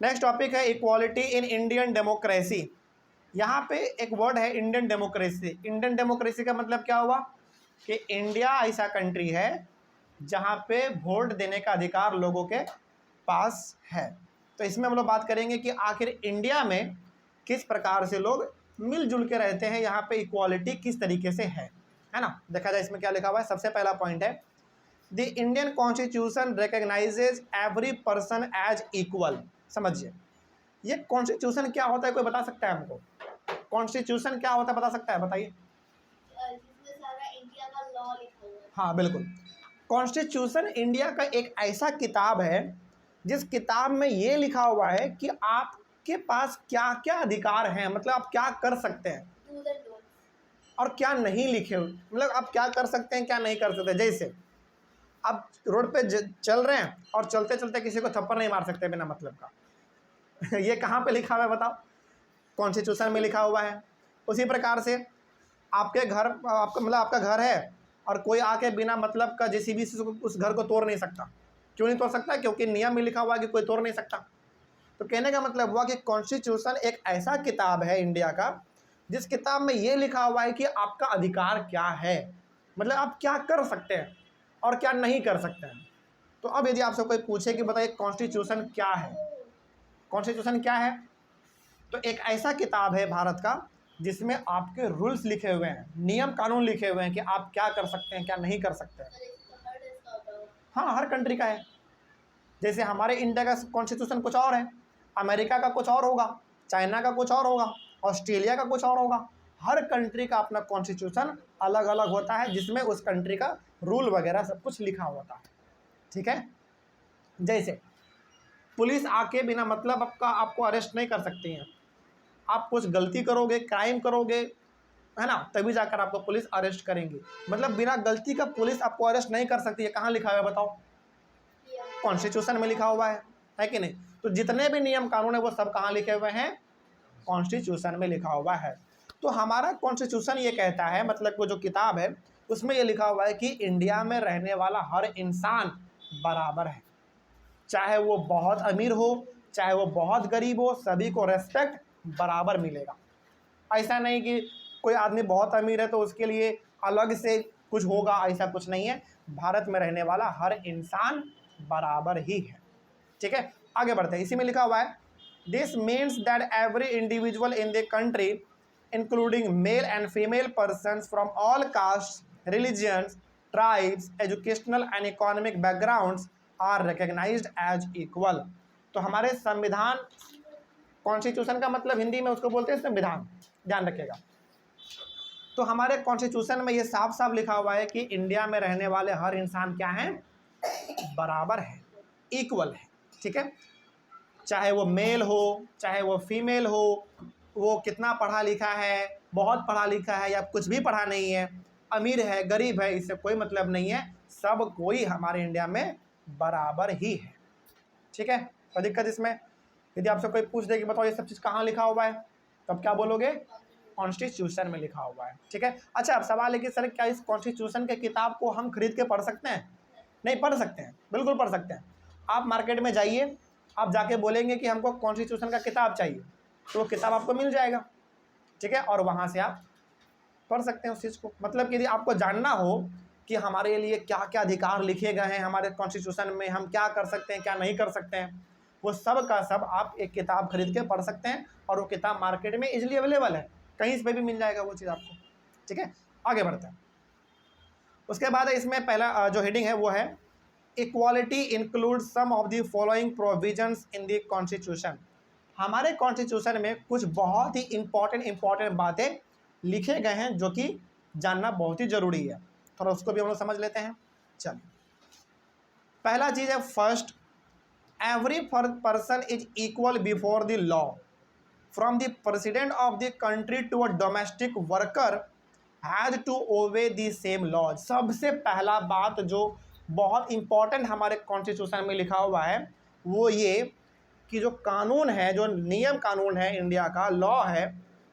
Next topic है equality in Indian democracy. यहाँ पे एक वर्ड है इंडियन डेमोक्रेसी। इंडियन डेमोक्रेसी का मतलब क्या हुआ कि इंडिया ऐसा कंट्री है जहाँ पे वोट देने का अधिकार लोगों के पास है। तो इसमें हम लोग बात करेंगे कि आखिर इंडिया में किस प्रकार से लोग मिलजुल के रहते हैं, यहाँ पे इक्वालिटी किस तरीके से है ना। देखा जाए इसमें क्या लिखा हुआ है। सबसे पहला पॉइंट है the Indian constitution recognizes every person as equal. समझिए ये कॉन्स्टिट्यूशन क्या होता है, कोई बता सकता है हमको? कॉन्स्टिट्यूशन क्या होता है बता सकता है? बताइए। जिसमें सारा इंडिया का लॉ लिखा हुआ है। हाँ बिल्कुल, कॉन्स्टिट्यूशन इंडिया का एक ऐसा किताब है जिस किताब में ये लिखा हुआ है कि आपके पास क्या क्या अधिकार हैं, मतलब आप क्या कर सकते हैं Do's and don'ts. और क्या नहीं लिखे हुए, मतलब आप क्या कर सकते हैं क्या नहीं कर सकते। जैसे आप रोड पे चल रहे हैं और चलते चलते किसी को थप्पड़ नहीं मार सकते बिना मतलब का ये कहाँ पे लिखा हुआ है बताओ? कॉन्स्टिट्यूशन में लिखा हुआ है। उसी प्रकार से आपके घर, आपका मतलब आपका घर है और कोई आके बिना मतलब का जेसीबी से उस घर को तोड़ नहीं सकता। क्यों नहीं तोड़ सकता? क्योंकि नियम में लिखा हुआ है कि कोई तोड़ नहीं सकता। तो कहने का मतलब हुआ कि कॉन्स्टिट्यूशन एक ऐसा किताब है इंडिया का जिस किताब में ये लिखा हुआ है कि आपका अधिकार क्या है, मतलब आप क्या कर सकते हैं और क्या नहीं कर सकते हैं। तो अब यदि आपसे कोई पूछे कि बताइए कॉन्स्टिट्यूशन क्या है, कॉन्स्टिट्यूशन क्या है, तो एक ऐसा किताब है भारत का जिसमें आपके रूल्स लिखे हुए हैं, नियम कानून लिखे हुए हैं कि आप क्या कर सकते हैं क्या नहीं कर सकते हैं। सर इसका हर देश का होता है। हाँ हर कंट्री का है। जैसे हमारे इंडिया का कॉन्स्टिट्यूशन कुछ और है, अमेरिका का कुछ और होगा, चाइना का कुछ और होगा, ऑस्ट्रेलिया का कुछ और होगा। हर कंट्री का अपना कॉन्स्टिट्यूशन अलग अलग होता है जिसमें उस कंट्री का रूल वगैरह सब कुछ लिखा होता है। ठीक है। जैसे पुलिस आके बिना मतलब आपको अरेस्ट नहीं कर सकती है। आप कुछ गलती करोगे, क्राइम करोगे, है ना, तभी जाकर आपको पुलिस अरेस्ट करेंगी। मतलब बिना गलती का पुलिस आपको अरेस्ट नहीं कर सकती है। कहाँ लिखा हुआ है बताओ? कॉन्स्टिट्यूशन में लिखा हुआ है कि नहीं? तो जितने भी नियम कानून है वो सब कहाँ लिखे हुए हैं? कॉन्स्टिट्यूशन में लिखा हुआ है। तो हमारा कॉन्स्टिट्यूशन ये कहता है, मतलब वो जो किताब है उसमें ये लिखा हुआ है कि इंडिया में रहने वाला हर इंसान बराबर है, चाहे वो बहुत अमीर हो चाहे वो बहुत गरीब हो, सभी को रेस्पेक्ट बराबर मिलेगा। ऐसा नहीं कि कोई आदमी बहुत अमीर है तो उसके लिए अलग से कुछ होगा, ऐसा कुछ नहीं है। भारत में रहने वाला हर इंसान बराबर ही है। ठीक है, आगे बढ़ते हैं। इसी में लिखा हुआ है this means that every individual in the country including male and female persons from all caste, religions, tribes, educational and economic backgrounds are recognized as equal. तो हमारे संविधान, कॉन्स्टिट्यूशन का मतलब हिंदी में उसको बोलते हैं संविधान, ध्यान रखिएगा। तो हमारे कॉन्स्टिट्यूशन में ये साफ साफ लिखा हुआ है कि इंडिया में रहने वाले हर इंसान क्या है? बराबर है, इक्वल है। ठीक है, चाहे वो मेल हो चाहे वो फीमेल हो, वो कितना पढ़ा लिखा है, बहुत पढ़ा लिखा है या कुछ भी पढ़ा नहीं है, अमीर है गरीब है, इससे कोई मतलब नहीं है। सब कोई हमारे इंडिया में बराबर ही है। ठीक है, कोई दिक्कत इसमें? यदि आपसे कोई पूछ दे कि बताओ ये सब चीज़ कहाँ लिखा हुआ है, तब क्या बोलोगे? कॉन्स्टिट्यूशन में लिखा हुआ है। ठीक है। अच्छा, अब सवाल है कि सर क्या इस कॉन्स्टिट्यूशन के किताब को हम खरीद के पढ़ सकते हैं? नहीं पढ़ सकते हैं, बिल्कुल पढ़ सकते हैं। आप मार्केट में जाइए, आप जाके बोलेंगे कि हमको कॉन्स्टिट्यूशन का किताब चाहिए, तो वो किताब आपको मिल जाएगा। ठीक है, और वहाँ से आप पढ़ सकते हैं उस चीज़ को। मतलब कि यदि आपको जानना हो कि हमारे लिए क्या क्या अधिकार लिखे गए हैं हमारे कॉन्स्टिट्यूशन में, हम क्या कर सकते हैं क्या नहीं कर सकते हैं, वो सब का सब आप एक किताब खरीद के पढ़ सकते हैं। और वो किताब मार्केट में इजीली अवेलेबल है, कहीं से भी मिल जाएगा वो चीज़ आपको। ठीक है, आगे बढ़ते हैं। उसके बाद इसमें पहला जो हेडिंग है वो है equality include some of the following provisions in the constitution. हमारे कॉन्स्टिट्यूशन में कुछ बहुत ही इंपॉर्टेंट बातें लिखे गए हैं जो कि जानना बहुत ही ज़रूरी है। थोड़ा उसको भी हम लोग समझ लेते हैं। चलिए, पहला चीज़ है first, every person is equal before the law from the president of the country to a domestic worker has to obey the same laws. सबसे पहला बात जो बहुत इंपॉर्टेंट हमारे कॉन्स्टिट्यूशन में लिखा हुआ है वो ये कि जो कानून है, जो नियम कानून है इंडिया का, लॉ है,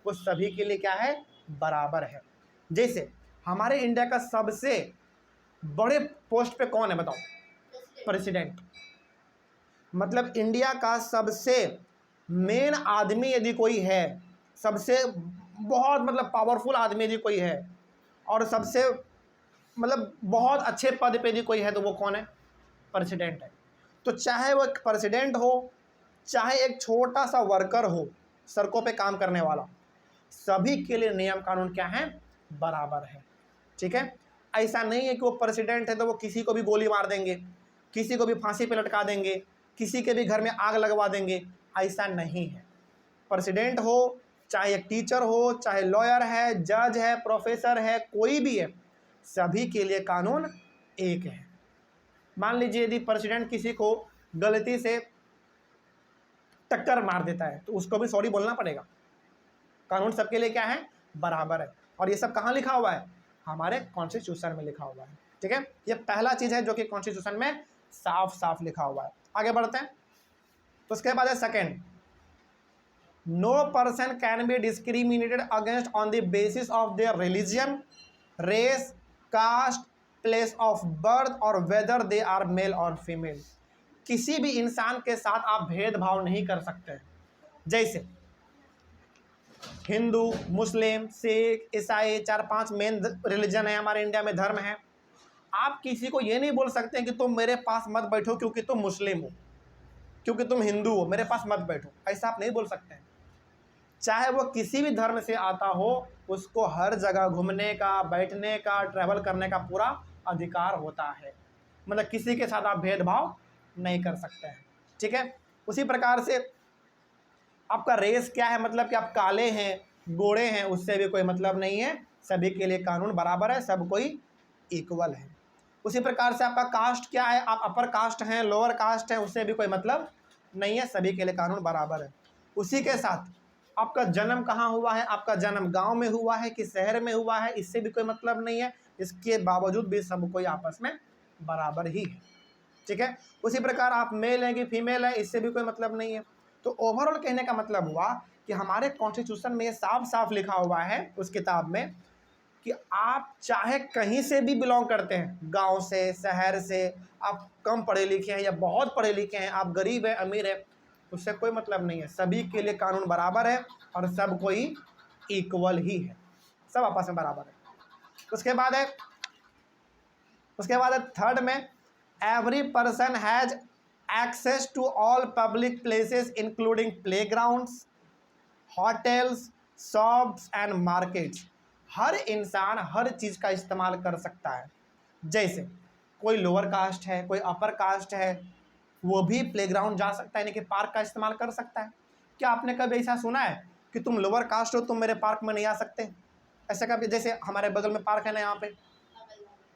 वो सभी के लिए क्या है? बराबर है। जैसे हमारे इंडिया का सबसे बड़े पोस्ट पे कौन है बताओ? प्रेसिडेंट। मतलब इंडिया का सबसे मेन आदमी यदि कोई है, सबसे बहुत मतलब पावरफुल आदमी यदि कोई है, और सबसे मतलब बहुत अच्छे पद पे यदि कोई है, तो वो कौन है? प्रेसिडेंट है। तो चाहे वो एक प्रेसिडेंट हो, चाहे एक छोटा सा वर्कर हो, सड़कों पे काम करने वाला, सभी के लिए नियम कानून क्या है? बराबर है। ठीक है, ऐसा नहीं है कि वो प्रेसिडेंट है तो वो किसी को भी गोली मार देंगे, किसी को भी फांसी पे लटका देंगे, किसी के भी घर में आग लगवा देंगे, ऐसा नहीं है। प्रेसिडेंट हो, चाहे एक टीचर हो, चाहे लॉयर है, जज है, प्रोफेसर है, कोई भी है, सभी के लिए कानून एक है। मान लीजिए यदि प्रेसिडेंट किसी को गलती से टक्कर मार देता है तो उसको भी सॉरी बोलना पड़ेगा। कानून सबके लिए क्या है? बराबर है। और ये सब कहाँ लिखा हुआ है? हमारे कॉन्स्टिट्यूशन में लिखा हुआ है। ठीक है, ये पहला चीज है जो कि कॉन्स्टिट्यूशन में साफ साफ लिखा हुआ है। आगे बढ़ते हैं। तो उसके बाद है second, no person can be discriminated against on the basis of their religion, race, caste, place of birth और वेदर दे आर मेल और फीमेल। किसी भी इंसान के साथ आप भेदभाव नहीं कर सकते। जैसे हिंदू, मुस्लिम, सिख, ईसाई, 4-5 मेन रिलीजन है हमारे इंडिया में, धर्म है। आप किसी को ये नहीं बोल सकते कि तुम मेरे पास मत बैठो क्योंकि तुम मुस्लिम हो, क्योंकि तुम हिंदू हो, मेरे पास मत बैठो, ऐसा आप नहीं बोल सकते हैं। चाहे वो किसी भी धर्म से आता हो, उसको हर जगह घूमने का, बैठने का, ट्रैवल करने का पूरा अधिकार होता है। मतलब किसी के साथ आप भेदभाव नहीं कर सकते हैं। ठीक है, उसी प्रकार से आपका रेस क्या है, मतलब कि आप काले हैं, गोरे हैं, उससे भी कोई मतलब नहीं है। सभी के लिए कानून बराबर है, सब कोई इक्वल है। उसी प्रकार से आपका कास्ट क्या है, आप अपर कास्ट हैं, लोअर कास्ट हैं, उससे भी कोई मतलब नहीं है, सभी के लिए कानून बराबर है। उसी के साथ आपका जन्म कहाँ हुआ है, आपका जन्म गांव में हुआ है कि शहर में हुआ है, इससे भी कोई मतलब नहीं है। इसके बावजूद भी सब कोई आपस में बराबर ही है। ठीक है, उसी प्रकार आप मेल हैं कि फीमेल है, इससे भी कोई मतलब नहीं है। तो ओवरऑल कहने का मतलब हुआ कि हमारे कॉन्स्टिट्यूशन में ये साफ साफ लिखा हुआ है उस किताब में कि आप चाहे कहीं से भी बिलोंग करते हैं, गांव से, शहर से, आप कम पढ़े लिखे हैं या बहुत पढ़े लिखे हैं, आप गरीब हैं, अमीर है, उससे कोई मतलब नहीं है। सभी के लिए कानून बराबर है और सब कोई इक्वल ही है, सब आपस में बराबर है। उसके बाद है थर्ड में, every person has access to all public places including playgrounds, hotels, shops and markets. हर इंसान हर चीज़ का इस्तेमाल कर सकता है। जैसे कोई लोअर कास्ट है, कोई अपर कास्ट है, वो भी प्लेग्राउंड जा सकता है, यानी कि पार्क का इस्तेमाल कर सकता है। क्या आपने कभी ऐसा सुना है कि तुम लोअर कास्ट हो, तुम मेरे पार्क में नहीं आ सकते? ऐसा कभी? जैसे हमारे बगल में पार्क है ना, यहाँ पे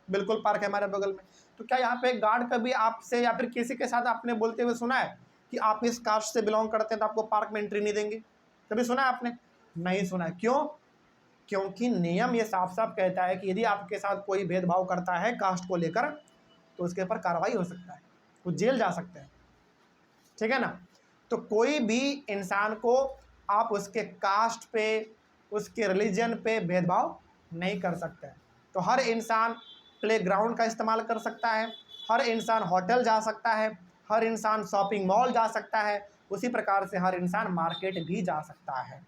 बिल्कुल पार्क है हमारे बगल में, तो क्या यहाँ पे गार्ड कभी आपसे या फिर किसी के साथ आपने बोलते हुए सुना है कि आप इस कास्ट से बिलोंग करते हैं तो आपको पार्क में एंट्री नहीं देंगे? कभी सुना है आपने? नहीं सुना है। क्यों? क्योंकि नियम ये साफ साफ कहता है कि यदि आपके साथ कोई भेदभाव करता है कास्ट को लेकर तो उसके ऊपर कार्रवाई हो सकता है, वो जेल जा सकते हैं। ठीक है ना, तो कोई भी इंसान को आप उसके कास्ट पे, उसके रिलीजन पे भेदभाव नहीं कर सकते हैं। तो हर इंसान प्लेग्राउंड का इस्तेमाल कर सकता है, हर इंसान होटल जा सकता है, हर इंसान शॉपिंग मॉल जा सकता है, उसी प्रकार से हर इंसान मार्केट भी जा सकता है।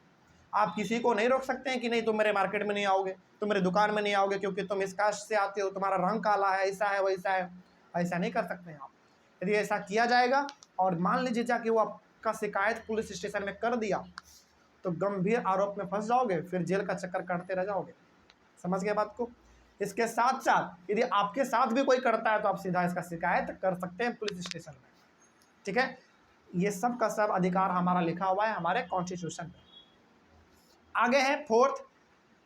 आप किसी को नहीं रोक सकते हैं कि नहीं तुम मेरे मार्केट में नहीं आओगे, तुम मेरे दुकान में नहीं आओगे क्योंकि तुम इस कास्ट से आते हो, तुम्हारा रंग काला है, ऐसा है, वैसा है। ऐसा नहीं कर सकते हैं आप। यदि ऐसा किया जाएगा और मान लीजिए जाके वो आपका शिकायत पुलिस स्टेशन में कर दिया तो गंभीर आरोप में फंस जाओगे, फिर जेल का चक्कर काटते रह जाओगे। समझ गए बात को? इसके साथ साथ यदि आपके साथ भी कोई करता है तो आप सीधा इसका शिकायत कर सकते हैं पुलिस स्टेशन में। ठीक है, ये सब का सब अधिकार हमारा लिखा हुआ है हमारे कॉन्स्टिट्यूशन में। आगे है fourth,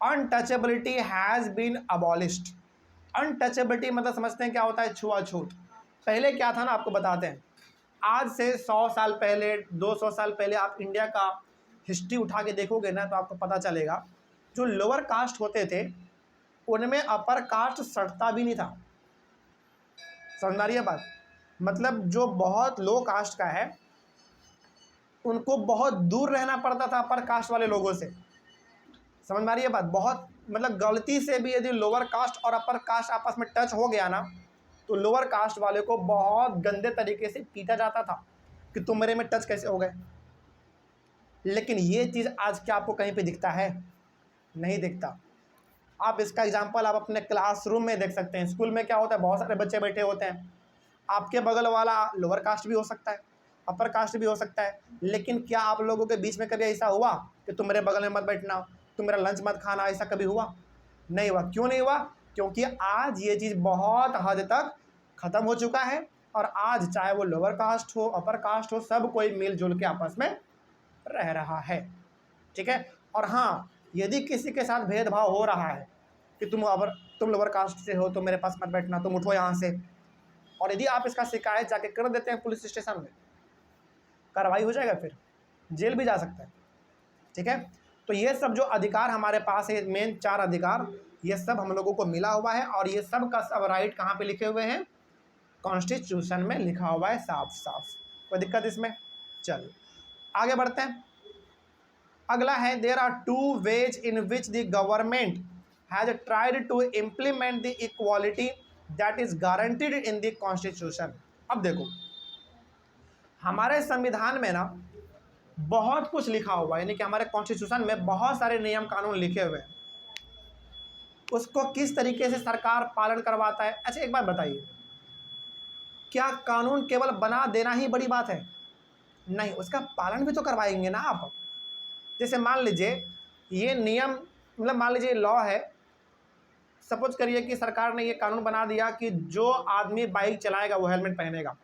untouchability has been abolished. Untouchability मतलब समझते हैं क्या होता है? छुआछूत। पहले क्या था ना, आपको बताते हैं। आज से 100 साल पहले, 200 साल पहले आप इंडिया का हिस्ट्री उठा के देखोगे ना तो आपको पता चलेगा जो लोअर कास्ट होते थे उनमें अपर कास्ट सटता भी नहीं था। समझ आ रही है बात? मतलब जो बहुत लो कास्ट का है उनको बहुत दूर रहना पड़ता था अपर कास्ट वाले लोगों से। समझ में आ रही है बात? बहुत मतलब गलती से भी यदि लोअर कास्ट और अपर कास्ट आपस में टच हो गया ना तो लोअर कास्ट वाले को बहुत गंदे तरीके से पीटा जाता था। कि तुम मेरे में टच कैसे हो गए। लेकिन ये चीज़ आज क्या आपको कहीं पे दिखता है? नहीं दिखता। आप इसका एग्जांपल आप अपने क्लासरूम में देख सकते हैं। स्कूल में क्या होता है, बहुत सारे बच्चे बैठे होते हैं, आपके बगल वाला लोअर कास्ट भी हो सकता है, अपर कास्ट भी हो सकता है, लेकिन क्या आप लोगों के बीच में कभी ऐसा हुआ कि तुम मेरे बगल में मत बैठना, तुम मेरा लंच मत खाना, ऐसा कभी हुआ? नहीं हुआ। क्यों नहीं हुआ? क्योंकि आज ये चीज़ बहुत हद तक ख़त्म हो चुका है, और आज चाहे वो लोअर कास्ट हो, अपर कास्ट हो, सब कोई मिलजुल के आपस में रह रहा है। ठीक है। और हाँ, यदि किसी के साथ भेदभाव हो रहा है कि तुम लोअर कास्ट से हो तो मेरे पास मत बैठना, तुम उठो यहाँ से, और यदि आप इसका शिकायत जाके कर देते हैं पुलिस स्टेशन में, कार्रवाई हो जाएगा, फिर जेल भी जा सकता है। ठीक है। तो ये सब जो अधिकार हमारे पास है, मेन 4 अधिकार, ये सब हम लोगों को मिला हुआ है, और ये सब का सब राइट कहाँ पे लिखे हुए हैं? कॉन्स्टिट्यूशन में लिखा हुआ है साफ साफ। कोई दिक्कत इसमें? चल आगे बढ़ते हैं। अगला है, there are 2 ways in which the government has tried to implement the equality that is guaranteed in the constitution. अब देखो, हमारे संविधान में ना बहुत कुछ लिखा हुआ है, यानी कि हमारे कॉन्स्टिट्यूशन में बहुत सारे नियम कानून लिखे हुए हैं, उसको किस तरीके से सरकार पालन करवाता है। अच्छा एक बात बताइए, क्या कानून केवल बना देना ही बड़ी बात है? नहीं, उसका पालन भी तो करवाएंगे ना आप। जैसे मान लीजिए ये नियम, मतलब मान लीजिए लॉ है, सपोज करिए कि सरकार ने ये कानून बना दिया कि जो आदमी बाइक चलाएगा वो हेलमेट पहनेगा,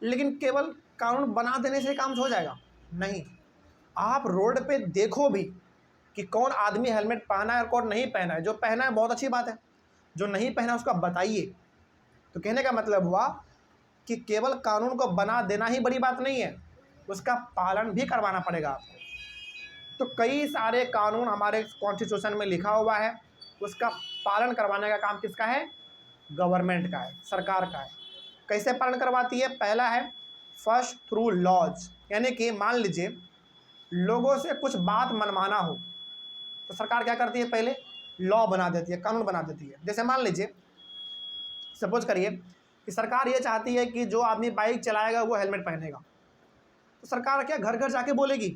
लेकिन केवल कानून बना देने से काम हो जाएगा? नहीं, आप रोड पे देखो भी कि कौन आदमी हेलमेट पहना है और कौन नहीं पहना है। जो पहना है बहुत अच्छी बात है, जो नहीं पहना है उसका बताइए। तो कहने का मतलब हुआ कि केवल कानून को बना देना ही बड़ी बात नहीं है, उसका पालन भी करवाना पड़ेगा आपको। तो कई सारे कानून हमारे कॉन्स्टिट्यूशन में लिखा हुआ है, उसका पालन करवाने का काम किसका है? गवर्नमेंट का है, सरकार का है। कैसे पालन करवाती है? पहला है फर्स्ट थ्रू लॉज, यानी कि मान लीजिए लोगों से कुछ बात मनवाना हो तो सरकार क्या करती है? पहले लॉ बना देती है, कानून बना देती है। जैसे मान लीजिए, सपोज करिए कि सरकार ये चाहती है कि जो आदमी बाइक चलाएगा वो हेलमेट पहनेगा, तो सरकार क्या घर घर जाके बोलेगी,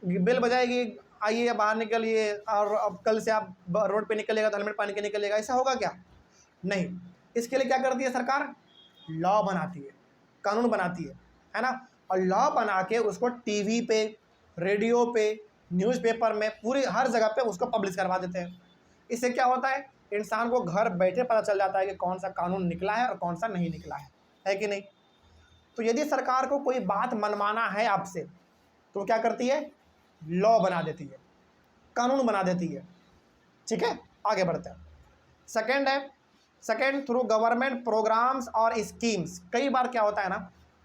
बेल बजाएगी, आइए बाहर निकलिए, और अब कल से आप रोड पे निकलेगा तो हेलमेट पहन के निकलेगा? ऐसा होगा क्या? नहीं। इसके लिए क्या करती है सरकार? लॉ बनाती है, कानून बनाती है ना। और लॉ बना के उसको टीवी पे, रेडियो पे, न्यूज़पेपर में, पूरी हर जगह पे उसको पब्लिश करवा देते हैं। इससे क्या होता है? इंसान को घर बैठे पता चल जाता है कि कौन सा कानून निकला है और कौन सा नहीं निकला है कि नहीं? तो यदि सरकार को कोई बात मनवाना है आपसे तो क्या करती है? लॉ बना देती है, कानून बना देती है। ठीक है, आगे बढ़ते हैं। सेकेंड थ्रू गवर्नमेंट प्रोग्राम्स और स्कीम्स। कई बार क्या होता है ना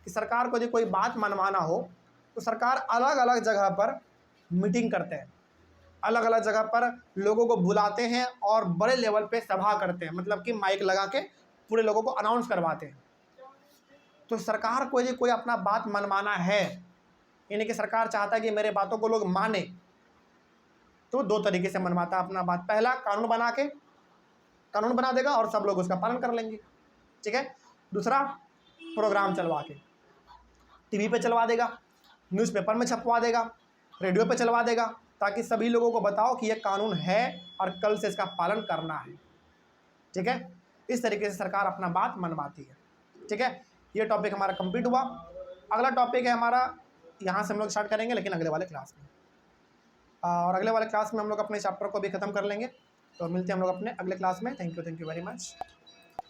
कि सरकार को यदि कोई बात मनवाना हो तो सरकार अलग अलग जगह पर मीटिंग करते हैं, अलग अलग जगह पर लोगों को बुलाते हैं और बड़े लेवल पे सभा करते हैं, मतलब कि माइक लगा के पूरे लोगों को अनाउंस करवाते हैं। तो सरकार को यदि कोई अपना बात मनवाना है, यानी कि सरकार चाहता है कि मेरे बातों को लोग माने, तो 2 तरीके से मनवाता है अपना बात। पहला, कानून बना के, कानून बना देगा और सब लोग उसका पालन कर लेंगे। ठीक है। दूसरा, प्रोग्राम चलवा के, टीवी पे चलवा देगा, न्यूज़पेपर में छपवा देगा, रेडियो पे चलवा देगा, ताकि सभी लोगों को बताओ कि ये कानून है और कल से इसका पालन करना है। ठीक है। इस तरीके से सरकार अपना बात मनवाती है। ठीक है, ये टॉपिक हमारा कंप्लीट हुआ। अगला टॉपिक है हमारा, यहाँ से हम लोग स्टार्ट करेंगे लेकिन अगले वाले क्लास में, और अगले वाले क्लास में हम लोग अपने चैप्टर को भी ख़त्म कर लेंगे। तो मिलते हैं हम लोग अपने अगले क्लास में। Thank you very much.